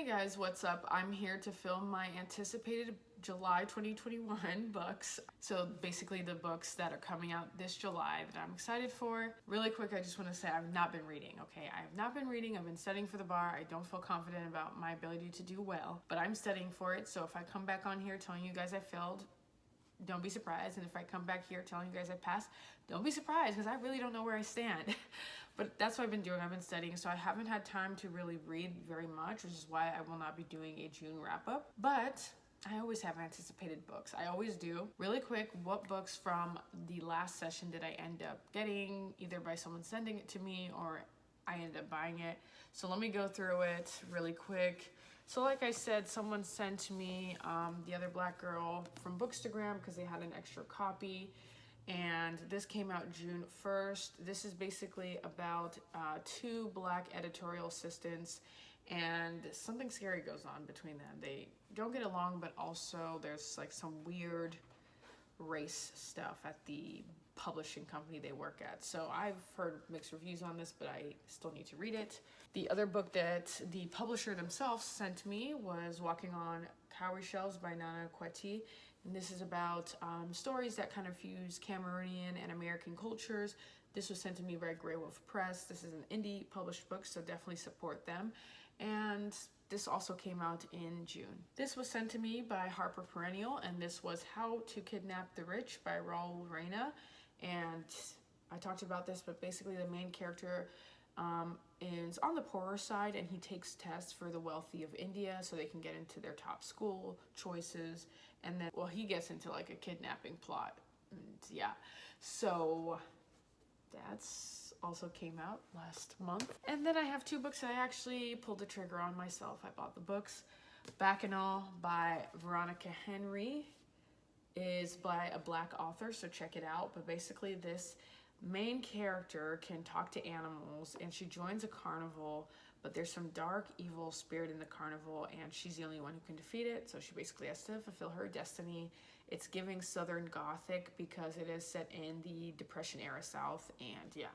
Hey guys, what's up? I'm here to film my anticipated July 2021 books. So basically the books that are coming out this July that I'm excited for. Really quick, I just want to say I've not been reading, okay? I have not been reading. I've been studying for the bar. I don't feel confident about my ability to do well, but I'm studying for it. So if I come back on here telling you guys I failed, don't be surprised. And if I come back here telling you guys I passed, don't be surprised, because I really don't know where I stand. But that's what I've been doing. I've been studying, so I haven't had time to really read very much, which is why I will not be doing a June wrap-up. But I always have anticipated books. I always do. Really quick, what books from the last session did I end up getting, either by someone sending it to me or I ended up buying it? So let me go through it really quick. So like I said, someone sent me The Other Black Girl from Bookstagram because they had an extra copy. And this came out June 1st. This is basically about two black editorial assistants, and something scary goes on between them. They don't get along, but also there's like some weird race stuff at the publishing company they work at. So I've heard mixed reviews on this, but I still need to read it. The other book that the publisher themselves sent me was Walking on Cowrie Shelves by Nana Kweti. And this is about stories that kind of fuse Cameroonian and American cultures. This was sent to me by Grey Wolf Press. This is an indie published book, so definitely support them. And this also came out in June. This was sent to me by Harper Perennial, and this was How to Kidnap the Rich by Raul Reina. And I talked about this, but basically the main character is on the poorer side, and he takes tests for the wealthy of India so they can get into their top school choices. And then, well, he gets into like a kidnapping plot. And yeah, so that's also came out last month. And then I have two books that I actually pulled the trigger on myself. I bought the books. Bacchanal by Veronica Henry is by a black author, so check it out. But basically this main character can talk to animals, and she joins a carnival, but there's some dark evil spirit in the carnival, and she's the only one who can defeat it. So she basically has to fulfill her destiny. It's giving Southern Gothic because it is set in the Depression era South, and yeah.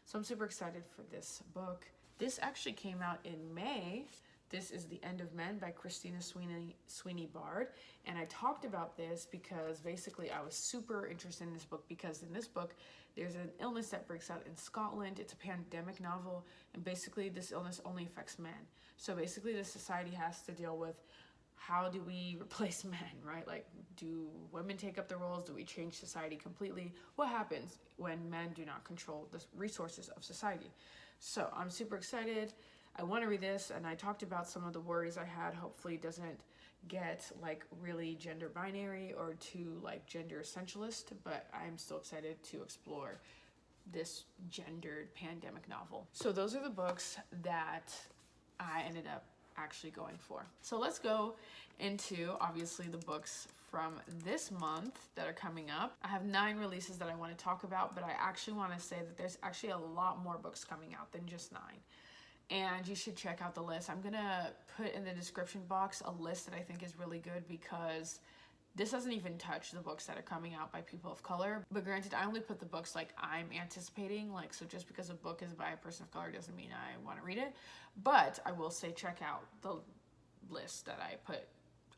So I'm super excited for this book. This actually came out in May. This is The End of Men by Christina Sweeney Bard. And I talked about this because basically I was super interested in this book because in this book, there's an illness that breaks out in Scotland. It's a pandemic novel, and basically this illness only affects men. So basically the society has to deal with, how do we replace men, right? Like, do women take up the roles? Do we change society completely? What happens when men do not control the resources of society? So I'm super excited. I want to read this, and I talked about some of the worries I had. Hopefully it doesn't get like really gender binary or too like gender essentialist, but I'm still excited to explore this gendered pandemic novel. So those are the books that I ended up actually going for. So let's go into obviously the books from this month that are coming up. I have 9 releases that I want to talk about, but I actually want to say that there's actually a lot more books coming out than just 9. And you should check out the list. I'm gonna put in the description box a list that I think is really good, because this doesn't even touch the books that are coming out by people of color. But granted, I only put the books like I'm anticipating, like, so just because a book is by a person of color doesn't mean I want to read it. But I will say check out the list that I put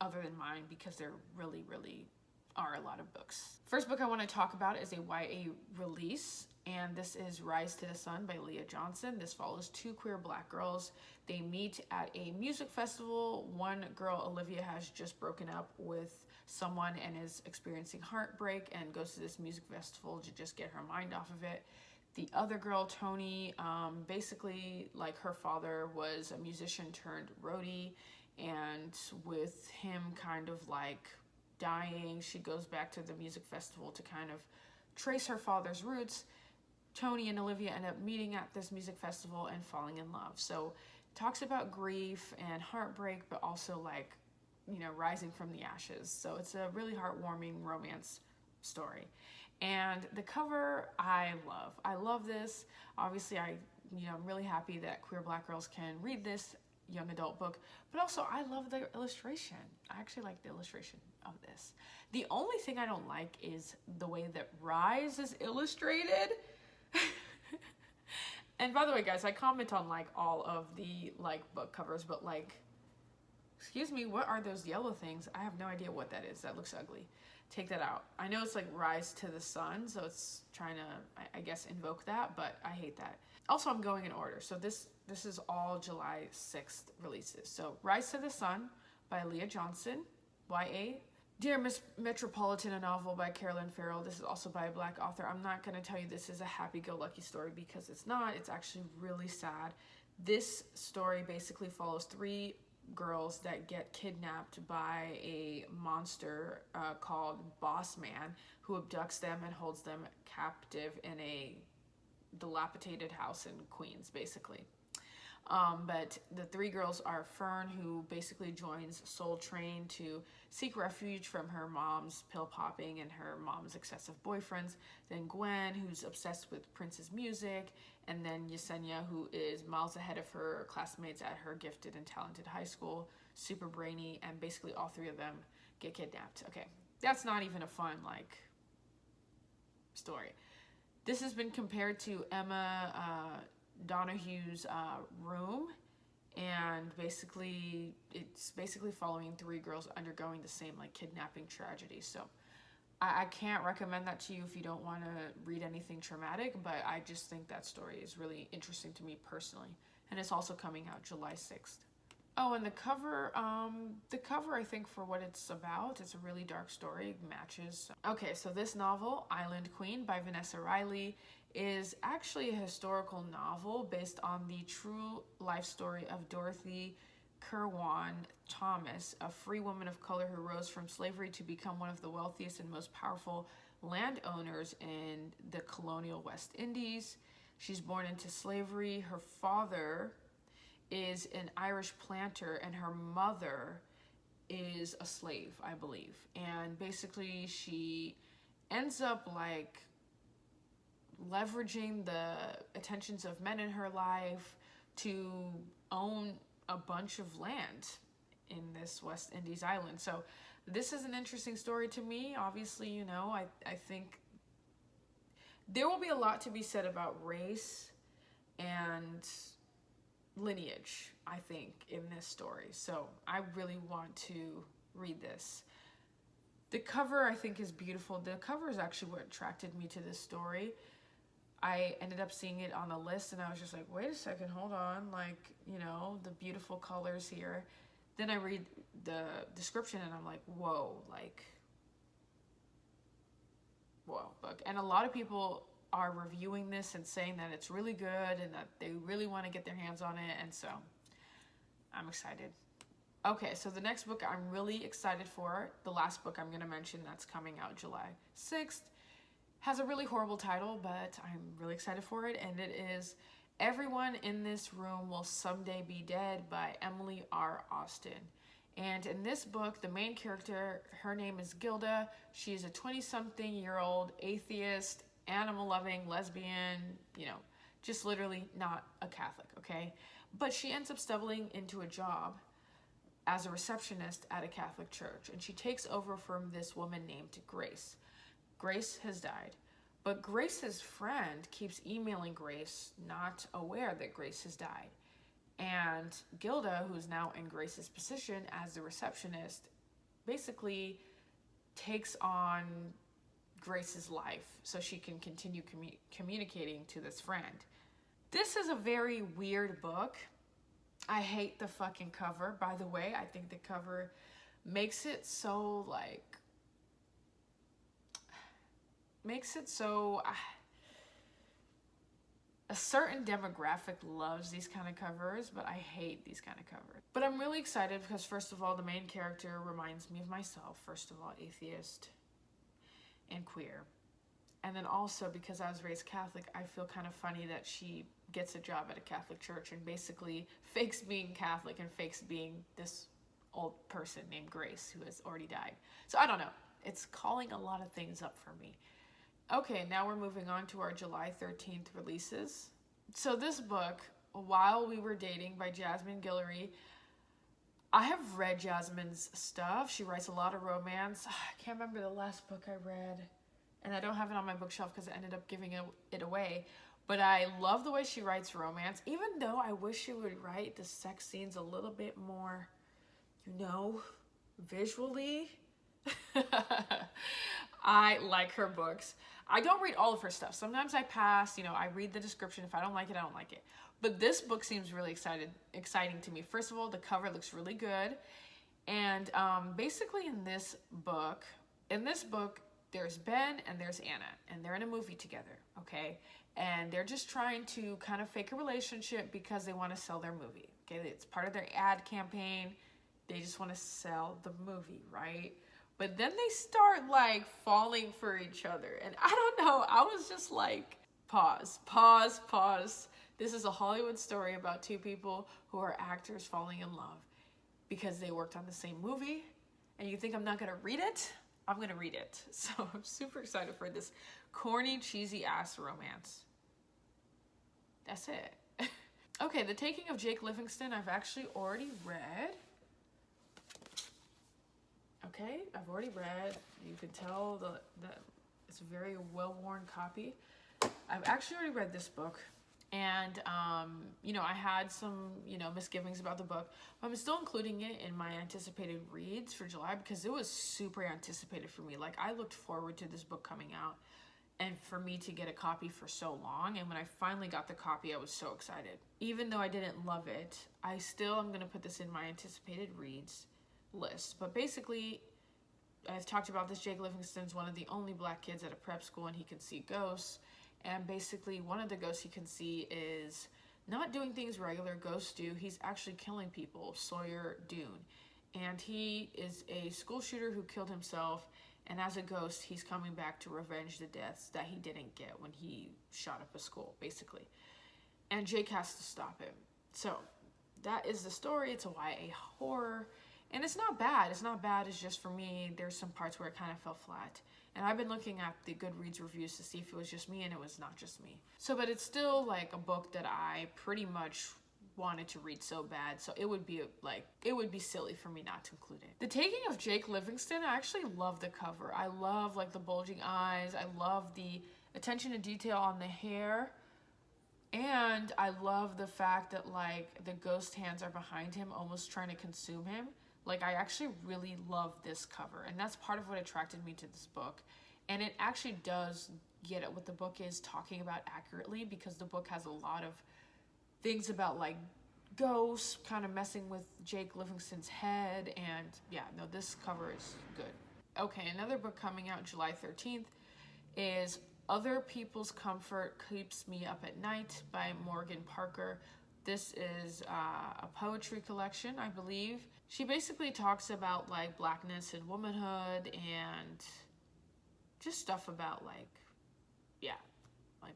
other than mine, because there really, really are a lot of books. First book I want to talk about is a YA release, and this is Rise to the Sun by Leah Johnson. This follows 2 queer black girls. They meet at a music festival. One girl, Olivia, has just broken up with someone and is experiencing heartbreak and goes to this music festival to just get her mind off of it. The other girl, Tony, basically like her father was a musician turned roadie, and with him kind of like dying, she goes back to the music festival to kind of trace her father's roots. Tony and Olivia end up meeting at this music festival and falling in love. So it talks about grief and heartbreak, but also like, you know, rising from the ashes. So it's a really heartwarming romance story. And the cover, I love. I love this. Obviously, I'm really happy that queer black girls can read this young adult book, but also I love the illustration. I actually like the illustration of this. The only thing I don't like is the way that Rise is illustrated. And by the way, guys, I comment on like all of the like book covers, but like Excuse me, what are those yellow things? I have no idea what that is. That looks ugly. Take that out. I know it's like Rise to the Sun, so it's trying to, I guess, invoke that, but I hate that. Also, I'm going in order. So this is all July 6th releases. So Rise to the Sun by Leah Johnson, YA. Dear Miss Metropolitan, a novel by Carolyn Ferrell. This is also by a Black author. I'm not going to tell you this is a happy-go-lucky story because it's not. It's actually really sad. This story basically follows 3 girls that get kidnapped by a monster called Boss Man, who abducts them and holds them captive in a dilapidated house in Queens, basically. But the 3 girls are Fern, who basically joins Soul Train to seek refuge from her mom's pill popping and her mom's excessive boyfriends. Then Gwen, who's obsessed with Prince's music. And then Yesenia, who is miles ahead of her classmates at her gifted and talented high school, super brainy, and basically all 3 of them get kidnapped. Okay, that's not even a fun, like, story. This has been compared to Emma Donahue's Room, and basically it's basically following 3 girls undergoing the same like kidnapping tragedy. So I can't recommend that to you if you don't want to read anything traumatic, but I just think that story is really interesting to me personally, and it's also coming out July 6th. Oh, and the cover I think for what it's about, it's a really dark story, it matches. Okay, so this novel, Island Queen by Vanessa Riley, is actually a historical novel based on the true life story of Dorothy Kirwan Thomas, a free woman of color who rose from slavery to become one of the wealthiest and most powerful landowners in the colonial West Indies. She's born into slavery. Her father is an Irish planter and her mother is a slave, I believe. And basically she ends up like leveraging the attentions of men in her life to own a bunch of land in this West Indies island. So this is an interesting story to me. Obviously, you know, I think there will be a lot to be said about race and lineage, I think, in this story. So I really want to read this. The cover, I think, is beautiful. The cover is actually what attracted me to this story. I ended up seeing it on a list and I was just like, wait a second, hold on. Like, you know, the beautiful colors here. Then I read the description and I'm like, whoa, like, whoa. And a lot of people are reviewing this and saying that it's really good and that they really want to get their hands on it. And so I'm excited. Okay, so the next book I'm really excited for, the last book I'm going to mention that's coming out July 6th, has a really horrible title, but I'm really excited for it, and it is Everyone in This Room Will Someday Be Dead by Emily R. Austin. And in this book, the main character, her name is Gilda. She's a 20-something-year-old atheist, animal-loving, lesbian, you know, just literally not a Catholic, okay? But she ends up stumbling into a job as a receptionist at a Catholic church, and she takes over from this woman named Grace. Grace has died, but Grace's friend keeps emailing Grace, not aware that Grace has died. And Gilda, who's now in Grace's position as the receptionist, basically takes on Grace's life so she can continue communicating to this friend. This is a very weird book. I hate the fucking cover, by the way. I think the cover makes it so, like, a certain demographic loves these kind of covers, but I hate these kind of covers. But I'm really excited because, first of all, the main character reminds me of myself. First of all, atheist and queer. And then also, because I was raised Catholic, I feel kind of funny that she gets a job at a Catholic church and basically fakes being Catholic and fakes being this old person named Grace who has already died. So I don't know. It's calling a lot of things up for me. Okay, now we're moving on to our July 13th releases. So this book, While We Were Dating by Jasmine Guillory, I have read Jasmine's stuff. She writes a lot of romance. I can't remember the last book I read, and I don't have it on my bookshelf because I ended up giving it away. But I love the way she writes romance, even though I wish she would write the sex scenes a little bit more visually, I like her books. I don't read all of her stuff. Sometimes I pass, I read the description. If I don't like it, I don't like it. But this book seems really exciting to me. First of all, the cover looks really good. And basically in this book, there's Ben and there's Anna, and they're in a movie together, okay? And they're just trying to kind of fake a relationship because they want to sell their movie, okay? It's part of their ad campaign. They just want to sell the movie, right? But then they start like falling for each other. And I don't know, I was just like, pause. This is a Hollywood story about two people who are actors falling in love because they worked on the same movie. And you think I'm not gonna read it? I'm gonna read it. So I'm super excited for this corny, cheesy ass romance. That's it. Okay, The Taking of Jake Livingston, I've actually already read. Okay, I've already read. You can tell that it's a very well-worn copy. I've actually already read this book. And, I had some, misgivings about the book. But I'm still including it in my anticipated reads for July because it was super anticipated for me. Like, I looked forward to this book coming out and for me to get a copy for so long. And when I finally got the copy, I was so excited. Even though I didn't love it, I still am going to put this in my anticipated reads list. But basically, I've talked about this. Jake Livingston's one of the only black kids at a prep school, and he can see ghosts. And basically, one of the ghosts he can see is not doing things regular ghosts do. He's actually killing people, Sawyer Dune. And he is a school shooter who killed himself. And as a ghost, he's coming back to revenge the deaths that he didn't get when he shot up a school, basically. And Jake has to stop him. So that is the story. It's a YA horror. And it's not bad. It's not bad. It's just, for me, there's some parts where it kind of fell flat. And I've been looking at the Goodreads reviews to see if it was just me, and it was not just me. So, but it's still like a book that I pretty much wanted to read so bad. So it would be silly for me not to include it. The Taking of Jake Livingston, I actually love the cover. I love like the bulging eyes. I love the attention to detail on the hair. And I love the fact that like the ghost hands are behind him, almost trying to consume him. Like, I actually really love this cover, and that's part of what attracted me to this book. And it actually does get at what the book is talking about accurately, because the book has a lot of things about like ghosts kind of messing with Jake Livingston's head. And yeah, no, this cover is good. Okay, another book coming out July 13th is Other People's Comfort Keeps Me Up at Night by Morgan Parker. This is a poetry collection, I believe. She basically talks about like blackness and womanhood and just stuff about like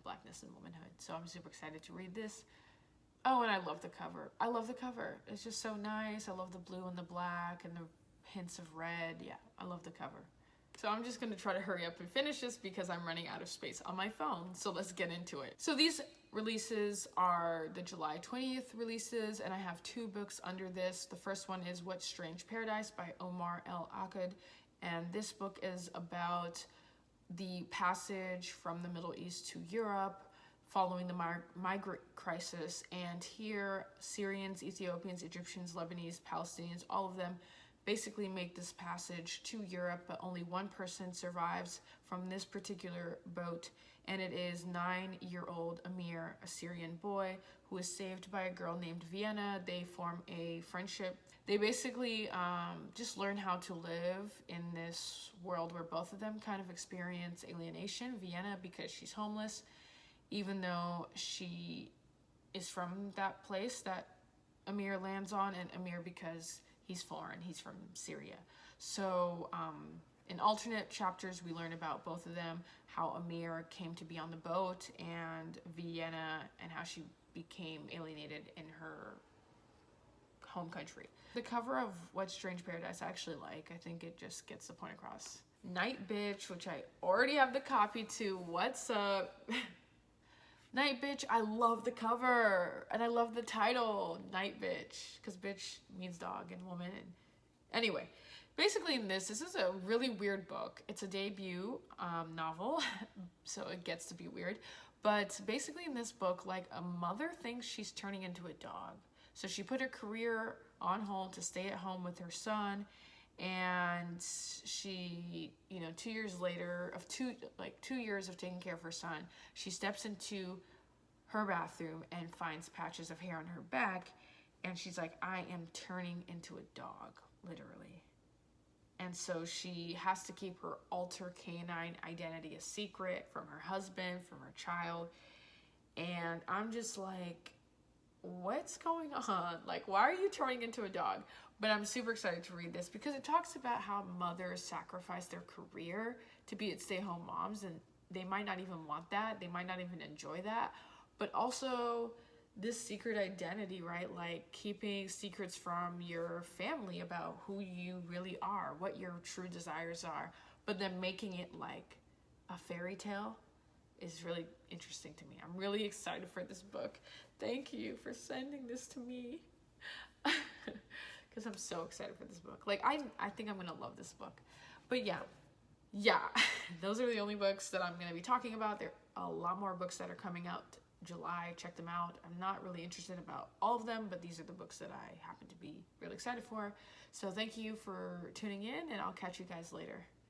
blackness and womanhood. So I'm super excited to read this. Oh, and I love the cover. I love the cover. It's just so nice. I love the blue and the black and the hints of red. Yeah, I love the cover. So I'm just going to try to hurry up and finish this because I'm running out of space on my phone. So let's get into it. So these releases are the July 20th releases, and I have two books under this. The first one is What Strange Paradise by Omar Akkad, and this book is about the passage from the Middle East to Europe following the migrant crisis. And here, Syrians, Ethiopians, Egyptians, Lebanese, Palestinians, all of them basically make this passage to Europe, but only one person survives from this particular boat, and it is 9-year-old Amir, a Syrian boy who is saved by a girl named Vienna. They form a friendship. They basically just learn how to live in this world where both of them kind of experience alienation. Vienna because she's homeless, even though she is from that place that Amir lands on, and Amir because he's foreign, he's from Syria. So in alternate chapters, we learn about both of them, how Amir came to be on the boat, and Vienna, and how she became alienated in her home country. The cover of What Strange Paradise I actually like. I think it just gets the point across. Nightbitch, which I already have the copy to. What's up? Nightbitch, I love the cover, and I love the title, Nightbitch, because bitch means dog and woman. And anyway, basically in this is a really weird book. It's a debut novel, so it gets to be weird. But basically in this book, like, a mother thinks she's turning into a dog. So she put her career on hold to stay at home with her son. And she, 2 years later, 2 years of taking care of her son, she steps into her bathroom and finds patches of hair on her back. And she's like, I am turning into a dog, literally. And so she has to keep her alter canine identity a secret from her husband, from her child. And I'm just like, what's going on? Like, why are you turning into a dog? But I'm super excited to read this because it talks about how mothers sacrifice their career to be stay-at-home moms, and they might not even want that. They might not even enjoy that. But also this secret identity, right? Like keeping secrets from your family about who you really are, what your true desires are, but then making it like a fairy tale is really interesting to me. I'm really excited for this book. Thank you for sending this to me. Because I'm so excited for this book. Like, I think I'm going to love this book. But yeah, those are the only books that I'm going to be talking about. There are a lot more books that are coming out July. Check them out. I'm not really interested about all of them, but these are the books that I happen to be really excited for. So thank you for tuning in, and I'll catch you guys later.